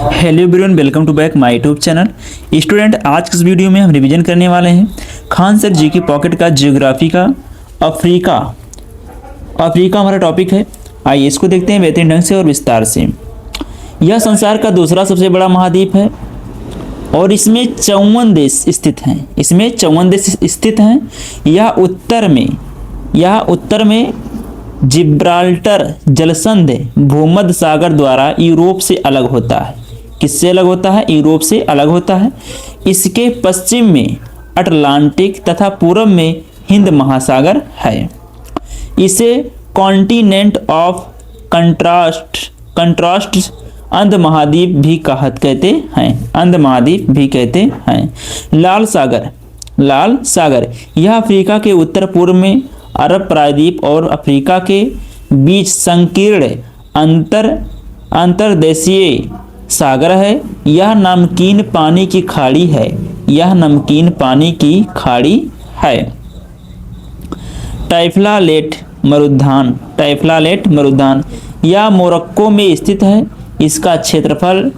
Hello everyone, welcome to back my YouTube channel. Student, आज के इस वीडियो में हम रिवीजन करने वाले हैं खान सर जी की पॉकेट का ज्योग्राफी का अफ्रीका हमारा टॉपिक है। आइए इसको देखते हैं बेहतरीन ढंग से और विस्तार से। यह संसार का दूसरा सबसे बड़ा महाद्वीप है और इसमें 54 देश स्थित हैं। यह उत्तर में जिब्राल्टर जलसंध भूमध्य सागर द्वारा यूरोप से अलग होता है। किससे अलग होता है? यूरोप से अलग होता है। इसके पश्चिम में अटलांटिक तथा पूर्व में हिंद महासागर है। इसे कॉन्टिनेंट ऑफ कंट्रास्ट अंध महाद्वीप भी कहते हैं। लाल सागर यह अफ्रीका के उत्तर पूर्व में अरब प्रायद्वीप और अफ्रीका के बीच संकीर्ण अंतर्देशीय सागर है। यह नमकीन पानी की खाड़ी है। टाइफ्लालेट मरुद्यान यह मोरक्को में स्थित है। इसका क्षेत्रफल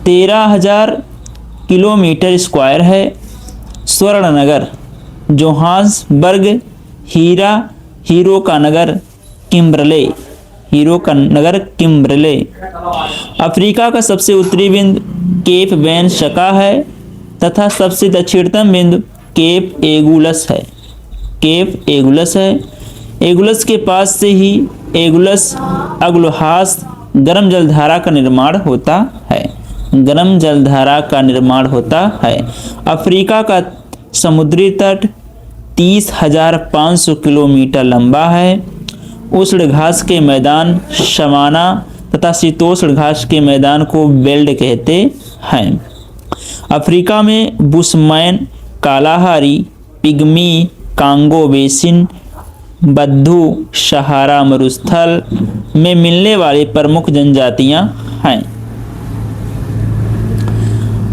13,000 किलोमीटर स्क्वायर है। स्वर्णनगर जोहान्सबर्ग हीरो का नगर किम्बरले अफ्रीका का सबसे उत्तरी बिंदु केप वैन शका है तथा सबसे दक्षिणतम बिंदु केप एगुलस है। एगुलस के पास से ही एगुलस अग्लहास गर्म जलधारा का निर्माण होता है। अफ्रीका का समुद्री तट 30,500 किलोमीटर लंबा है। उष्ण घास के मैदान शमाना तथा शीतोष्ण घास के मैदान को बेल्ट कहते हैं। अफ्रीका में Bushman, Kalahari, pygmy, Congo basin, बद्दू, सहारा मरुस्थल में मिलने वाली प्रमुख जनजातियां हैं।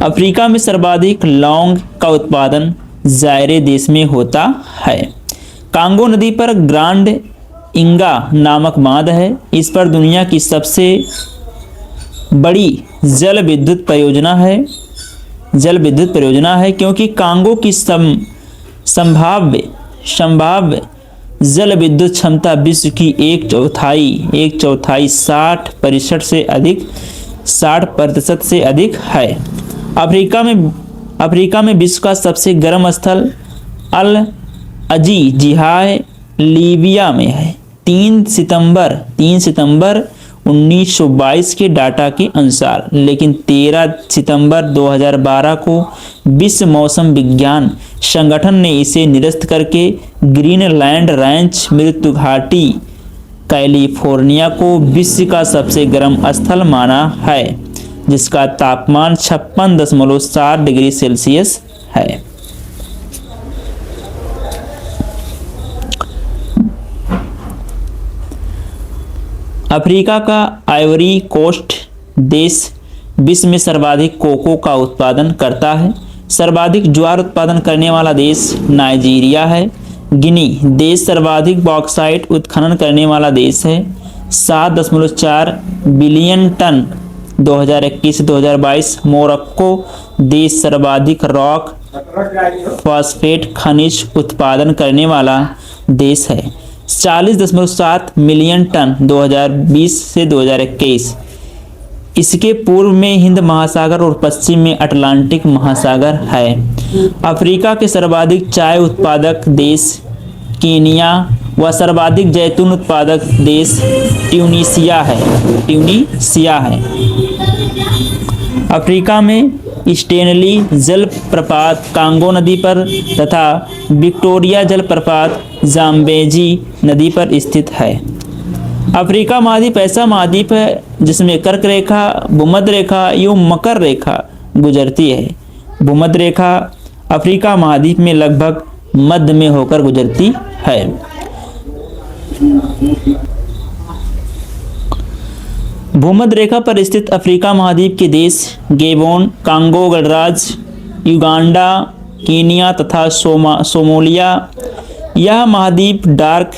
अफ्रीका में सर्वाधिक लौंग का उत्पादन जायरे देश में होता है। कांगो नदी पर ग्रांड इंगा नामक बांध है। इस पर दुनिया की सबसे बड़ी जल विद्युत परियोजना है क्योंकि कांगो की संभाव्य जल विद्युत क्षमता विश्व की एक चौथाई 60% से अधिक है। अफ्रीका में विश्व का सबसे गर्म स्थल अल जिहाय लीबिया में है। 3 सितंबर 1922 के डाटा के अनुसार, लेकिन 13 सितंबर 2012 को विश्व मौसम विज्ञान संगठन ने इसे निरस्त करके ग्रीनलैंड रेंज मृत्यु घाटी कैलिफोर्निया को विश्व का सबसे गर्म स्थल माना है, जिसका तापमान 56.7 डिग्री सेल्सियस है। अफ्रीका का आइवरी कोस्ट देश विश्व में सर्वाधिक कोको का उत्पादन करता है। सर्वाधिक ज्वार उत्पादन करने वाला देश नाइजीरिया है। गिनी देश सर्वाधिक बॉक्साइट उत्खनन करने वाला देश है। 7.4 बिलियन टन 2021 से 2022। मोरक्को देश सर्वाधिक रॉक फॉस्फेट खनिज उत्पादन करने वाला देश है। 40.7 मिलियन टन 2020 से 2021। इसके पूर्व में हिंद महासागर और पश्चिम में अटलांटिक महासागर है। अफ्रीका के सर्वाधिक चाय उत्पादक देश केनिया व सर्वाधिक जैतून उत्पादक देश ट्यूनीसिया है। अफ्रीका में स्टेनली जलप्रपात कांगो नदी पर तथा विक्टोरिया जलप्रपात जाम्बेजी नदी पर स्थित है। अफ्रीका महाद्वीप ऐसा महाद्वीप है जिसमें कर्क रेखा, भूमध्य रेखा एवं मकर रेखा गुजरती है। भूमध्य रेखा अफ्रीका महाद्वीप में लगभग मध्य में होकर गुजरती है। भूमध्य रेखा पर स्थित अफ्रीका महाद्वीप के देश गेबोन, कांगो गणराज्य, युगांडा, कीनिया तथा सोमालिया। यह महाद्वीप डार्क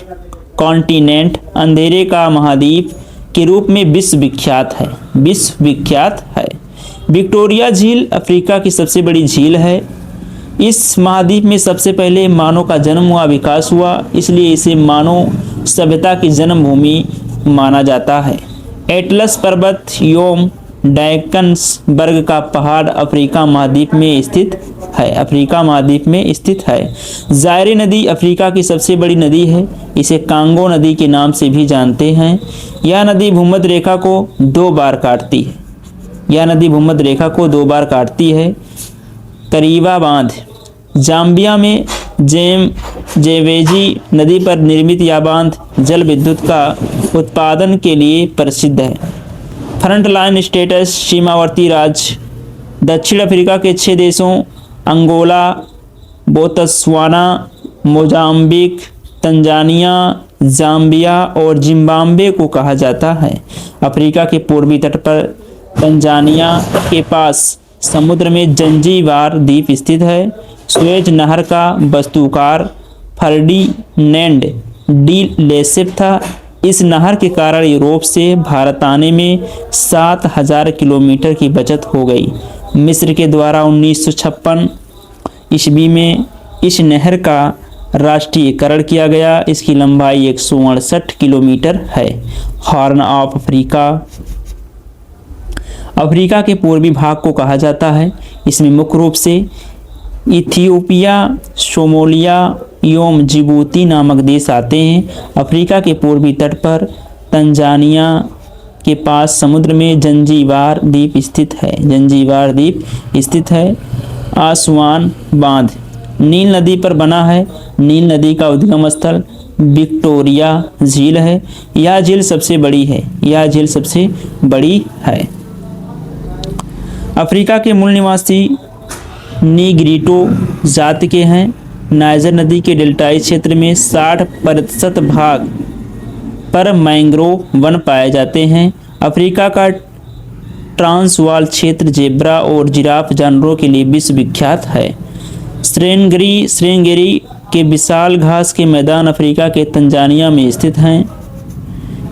कॉन्टिनेंट अंधेरे का महाद्वीप के रूप में विश्व विख्यात है। विक्टोरिया झील अफ्रीका की सबसे बड़ी झील है। इस महाद्वीप में सबसे पहले मानव का जन्म हुआ, विकास हुआ, इसलिए इसे मानव सभ्यता की जन्मभूमि माना जाता है। एटलस पर्वत एवं डैकन्सबर्ग का पहाड़ अफ्रीका महाद्वीप में स्थित है। अफ्रीका महाद्वीप में स्थित है। जायरे नदी अफ्रीका की सबसे बड़ी नदी है। इसे कांगो नदी के नाम से भी जानते हैं। यह नदी भूमध्य रेखा को 2 बार काटती है। यह नदी भूमध्य रेखा को 2 बार काटती है। करीबा बांध जाम्बिया में जेवेजी नदी पर निर्मित यह बांध जल विद्युत का उत्पादन के लिए प्रसिद्ध है। फ्रंटलाइन स्टेटस सीमावर्ती राज्य दक्षिण अफ्रीका के 6 देशों Angola, Botswana, Mozambique, Tanzania, Zambia और जिम्बाब्वे को कहा जाता है। अफ्रीका के पूर्वी तट पर तंजानिया के पास समुद्र में जंजीबार द्वीप स्थित है। सुएज नहर का वास्तुकार फर्डिनेंड डी लेसेप था। इस नहर के कारण यूरोप से भारत आने में 7000 किलोमीटर की बचत हो गई। मिस्र के द्वारा 1956 ईस्वी में इस नहर का राष्ट्रीयकरण किया गया। इसकी लंबाई 168 किलोमीटर है। हॉर्न ऑफ अफ्रीका अफ्रीका के पूर्वी भाग को कहा जाता है। इसमें मुख्य रूप से इथियोपिया, सोमालिया एवं जिबूती नामक देश आते हैं। अफ्रीका के पूर्वी तट पर तंजानिया के पास समुद्र में जंजीबार द्वीप स्थित है। जंजीबार द्वीप स्थित है। आसवान बांध नील नदी पर बना है। नील नदी का उद्गम स्थल विक्टोरिया झील है। यह झील सबसे बड़ी है। यह झील सबसे बड़ी है। अफ्रीका के मूल निवासी नीग्रिटो जाति के हैं। नाइजर नदी के डेल्टाई क्षेत्र में 60% भाग पर मैंग्रोव वन पाए जाते हैं। अफ्रीका का ट्रांसवाल क्षेत्र जेब्रा और जिराफ जानवरों के लिए विश्वविख्यात है। सेरेंगेरी के विशाल घास के मैदान अफ्रीका के तंजानिया में स्थित हैं।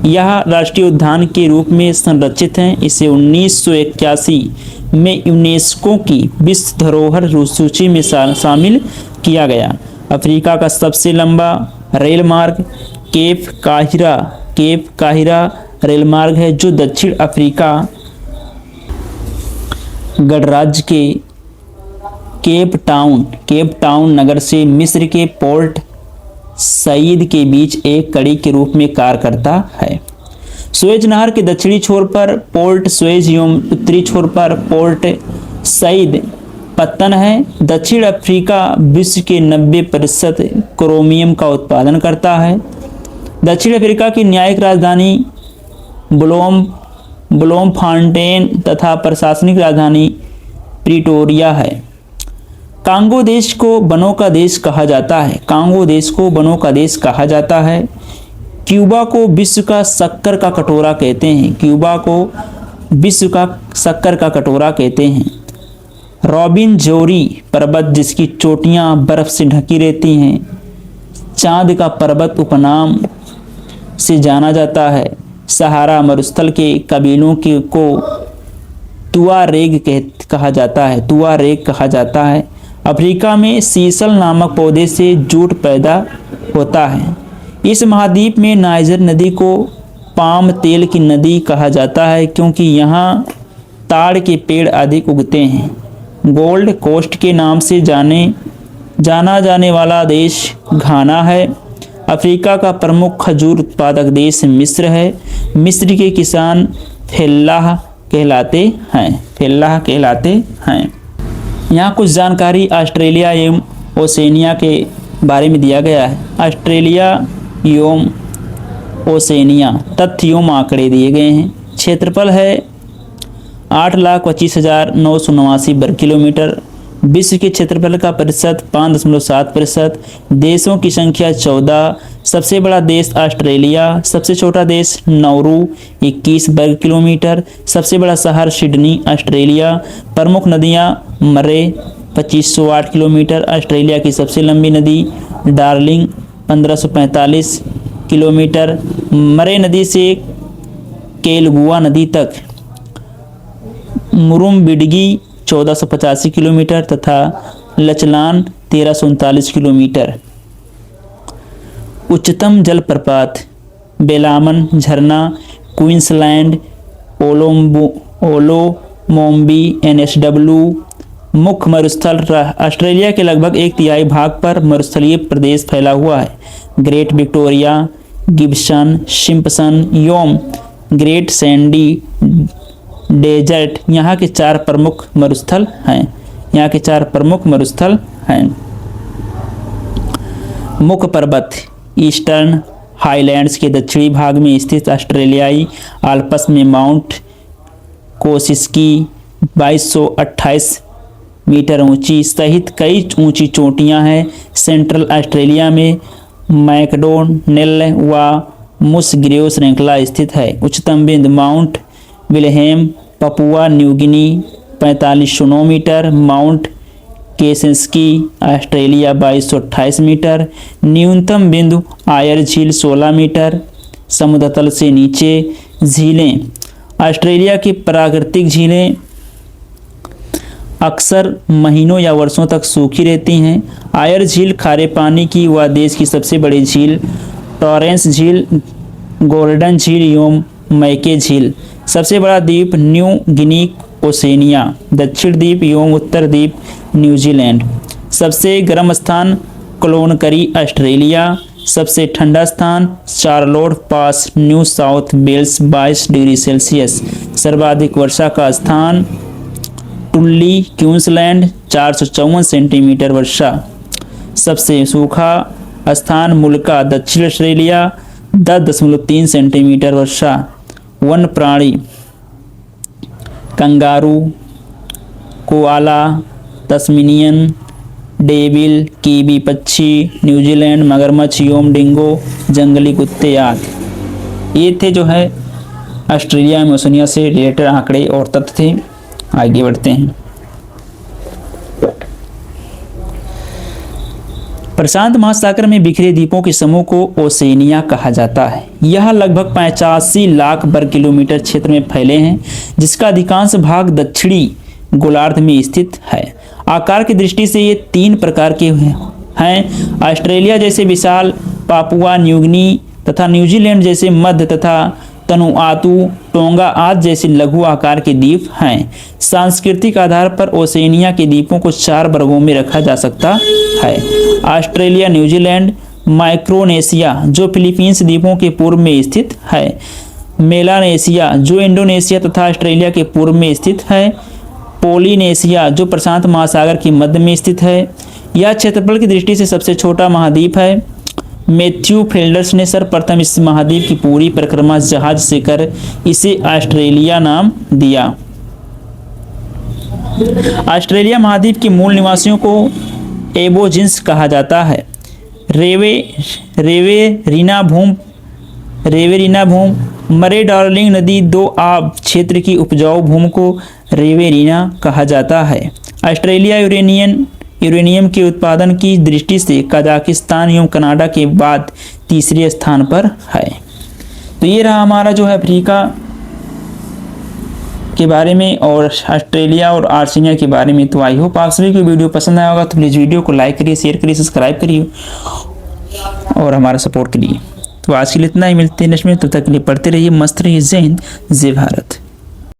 यह राष्ट्रीय उद्यान के रूप में संरक्षित हैं। इसे 1981 में यूनेस्को की विश्व धरोहर सूची में शामिल किया गया। अफ्रीका का सबसे लंबा रेल मार्ग केप काहिरा रेल मार्ग है, जो दक्षिण अफ्रीका गणराज्य के केप टाउन नगर से मिस्र के पोर्ट सईद के बीच एक कड़ी के रूप में कार्य करता है। सुएज नहर के दक्षिणी छोर पर पोर्ट सुएज एवं उत्तरी छोर पर पोर्ट सईद पत्तन है। दक्षिण अफ्रीका विश्व के 90% क्रोमियम का उत्पादन करता है। दक्षिण अफ्रीका की न्यायिक राजधानी ब्लोमफॉन्टेन तथा प्रशासनिक राजधानी प्रिटोरिया है। कांगो देश को वनों का देश कहा जाता है। कांगो देश को वनों का देश कहा जाता है। क्यूबा को विश्व का शक्कर का कटोरा कहते हैं। क्यूबा को विश्व का शक्कर का कटोरा कहते हैं। रॉबिन जोरी पर्वत, जिसकी चोटियां बर्फ से ढकी रहती हैं, चांद का पर्वत उपनाम से जाना जाता है। सहारा मरुस्थल के कबीलों को तुआरेग कहा जाता है। अफ्रीका में सीसल नामक पौधे से जूट पैदा होता है। इस महाद्वीप में नाइजर नदी को पाम तेल की नदी कहा जाता है, क्योंकि यहाँ ताड़ के पेड़ अधिक उगते हैं। गोल्ड कोस्ट के नाम से जाना जाने वाला देश घाना है। अफ्रीका का प्रमुख खजूर उत्पादक देश मिस्र है। मिस्र के किसान फेल्लाह कहलाते हैं। यहाँ कुछ जानकारी ऑस्ट्रेलिया एवं ओसेनिया के बारे में दिया गया है। ऑस्ट्रेलिया एवं ओसेनिया तथ्य एवं आंकड़े दिए गए हैं। क्षेत्रफल है 8,25,989 वर्ग किलोमीटर। विश्व के क्षेत्रफल का प्रतिशत 5.7%। देशों की संख्या 14। सबसे बड़ा देश ऑस्ट्रेलिया। सबसे छोटा देश नाउरू 21 वर्ग किलोमीटर। सबसे बड़ा शहर सिडनी ऑस्ट्रेलिया। प्रमुख नदियां मरे 2508 किलोमीटर। ऑस्ट्रेलिया की सबसे लंबी नदी डार्लिंग 1545 किलोमीटर। मरे नदी से केलगुआ नदी तक मुरुम्बिडगी 1485 किलोमीटर तथा लचलान 1339 किलोमीटर। उच्चतम जलप्रपात बेलामन झरना क्वींसलैंड ओलोमोम्बी NSW। मुख्य मरुस्थल ऑस्ट्रेलिया के लगभग 1/3 भाग पर मरुस्थलीय प्रदेश फैला हुआ है। ग्रेट विक्टोरिया, गिब्सन, सिम्पसन, योम, ग्रेट सैंडी डेजर्ट यहाँ के 4 प्रमुख मरुस्थल हैं। मुख्य पर्वत ईस्टर्न हाईलैंड्स के दक्षिणी भाग में स्थित ऑस्ट्रेलियाई आल्प्स में माउंट कोसिस्की 2228 मीटर ऊंची सहित कई ऊंची चोटियां हैं। सेंट्रल ऑस्ट्रेलिया में मैकडोनेल व मुसग्रेव श्रृंखला स्थित है। उच्चतम बिंदु mount Wilhelm Papua New Guinea 4509 metre. Mount Kosciuszko Australia 2228 metre. न्यूनतम बिंदु आयर झील 16 मीटर। समुद्र तल से नीचे झीलें ऑस्ट्रेलिया की प्राकृतिक झीलें अक्सर महीनों या वर्षों तक सूखी रहती हैं। आयर झील खारे पानी की व देश की सबसे बड़ी झील, टॉरेंस झील, गोल्डन झील एवं मैके झील। सबसे बड़ा द्वीप न्यू गिनी ओसेनिया, दक्षिण द्वीप एवं उत्तर द्वीप न्यूजीलैंड। सबसे गर्म स्थान क्लोनकरी ऑस्ट्रेलिया। सबसे ठंडा स्थान Charlotte Pass New South Wales 22 degree Celsius. सर्वाधिक वर्षा का स्थान टुल्ली क्वींसलैंड 454 सेंटीमीटर वर्षा। सबसे सूखा स्थान मुल्का दक्षिण ऑस्ट्रेलिया 10.3 सेंटीमीटर वर्षा। वन प्राणी kangaroo, koala, Tasmanian devil, kiwi पक्षी, न्यूजीलैंड मगरमच्छ एवं डिंगो, जंगली कुत्ते आदि। ये थे जो है ऑस्ट्रेलिया में ओसेनिया से रिलेटेड आंकड़े और तथ्य थे। आगे बढ़ते हैं। प्रशांत महासागर में बिखरे द्वीपों के समूह को ओसेनिया कहा जाता है। यह लगभग 85 लाख वर्ग किलोमीटर क्षेत्र में फैले हैं, जिसका अधिकांश भाग दक्षिणी गोलार्ध में स्थित है। आकार की दृष्टि से ये 3 प्रकार के हैं। ऑस्ट्रेलिया जैसे विशाल, पापुआ न्यू गिनी तथा न्यूजीलैंड जैसे मध्य तथा तनुआतु, टोंगा आदि जैसे लघु आकार के द्वीप हैं। सांस्कृतिक आधार पर ओसेनिया के द्वीपों को 4 वर्गों में रखा जा सकता है। ऑस्ट्रेलिया, न्यूजीलैंड, माइक्रोनेशिया जो फिलीपींस द्वीपों के पूर्व में स्थित है, मेलानेशिया जो इंडोनेशिया तथा ऑस्ट्रेलिया के पूर्व में स्थित है, पोलिनेशिया जो प्रशांत महासागर के मध्य में स्थित है। यह क्षेत्रफल की दृष्टि से सबसे छोटा महाद्वीप है। मैथ्यू फिल्डर्स ने सर्वप्रथम इस महाद्वीप की पूरी परिक्रमा जहाज से कर इसे ऑस्ट्रेलिया नाम दिया। ऑस्ट्रेलिया महाद्वीप के मूल निवासियों को एबोजिन्स कहा जाता है। रेवेरिना भूमि मरे डार्लिंग नदी 2 आब क्षेत्र की उपजाऊ भूमि को रेवेरिना कहा जाता है। ऑस्ट्रेलिया यूरेनियम के उत्पादन की दृष्टि से कजाकिस्तान एवं कनाडा के बाद तीसरे स्थान पर है। तो ये रहा हमारा जो है अफ्रीका के बारे में और ऑस्ट्रेलिया और ओसेनिया के बारे में। तो आई होप आप सभी को वीडियो पसंद आया होगा। तो प्लीज़ वीडियो को लाइक करिए, शेयर करिए, सब्सक्राइब करिए और हमारा सपोर्ट करिए। तो आज के लिए इतना ही, मिलते हैं नेक्स्ट में। तब तक के लिए पढ़ते रहिए, मस्त रहिए। जय हिंद, जय भारत।